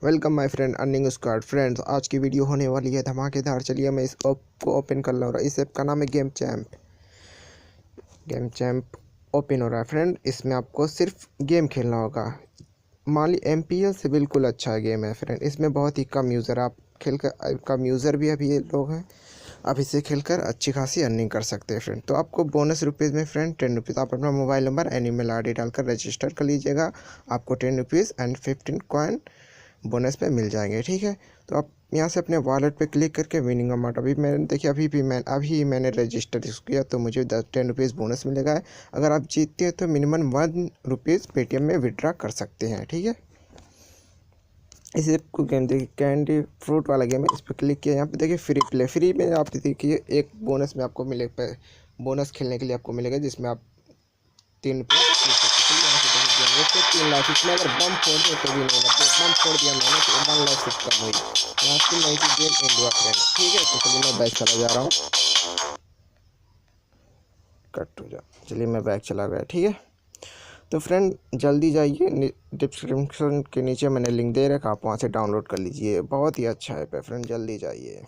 Welcome my friend earning squad. Friends, आज की video होने वाली है धमाकेदार। चलिए मैं इस ऐप को ओपन कर लूँ। इस ऐप का नाम है गेम चैम्प ओपन हो रहा है। फ्रेंड, इसमें आपको सिर्फ गेम खेलना होगा। मान ली MPL से बिल्कुल अच्छा गेम है। फ्रेंड, इसमें बहुत ही कम यूज़र, आप खेल कर कम यूज़र भी अभी ये लोग हैं। आप इसे खेलकर अच्छी खासी अर्निंग कर सकते हैं। फ्रेंड, तो आपको बोनस रुपीज़ में फ्रेंड 10 रुपीज़, आप अपना mobile number and email ID डालकर रजिस्टर कर लीजिएगा। आपको 10 रुपीज़ एंड 15 कॉइन बोनस पे मिल जाएंगे। ठीक है, तो आप यहाँ से अपने वॉलेट पे क्लिक करके विनिंग अमाउंट, अभी मैंने रजिस्टर किया तो मुझे 10 रुपीज़ बोनस मिलेगा। अगर आप जीतते हैं तो मिनिमम 1 रुपीज़ पेटीएम में विड्रा कर सकते हैं। ठीक है, इस ऐप को गेम देखिए, कैंडी फ्रूट वाला गेम है। इस पर क्लिक किया, यहाँ पे देखिए फ्री में आप देखिए एक बोनस में आपको मिलेगा। बोनस खेलने के लिए आपको मिलेगा जिसमें आप 3 रुपये 3 लाख। इसमें अगर बम फोड़ दे तो भी नहीं, मतलब बम फोड़ दिया मैंने तो 1 लाख से कम हुई। यहाँ से नहीं की गेम एंड हुआ फ्रेंड। ठीक है, तो चलिए मैं बैक चला जा रहा हूँ। कट हो जा, चलिए मैं बैक चला गया। ठीक है, तो फ्रेंड जल्दी जाइए, डिस्क्रिप्शन के नीचे मैंने लिंक दे रखा, आप वहाँ से डाउनलोड कर लीजिए। बहुत ही अच्छा ऐप है फ्रेंड, जल्दी जाइए।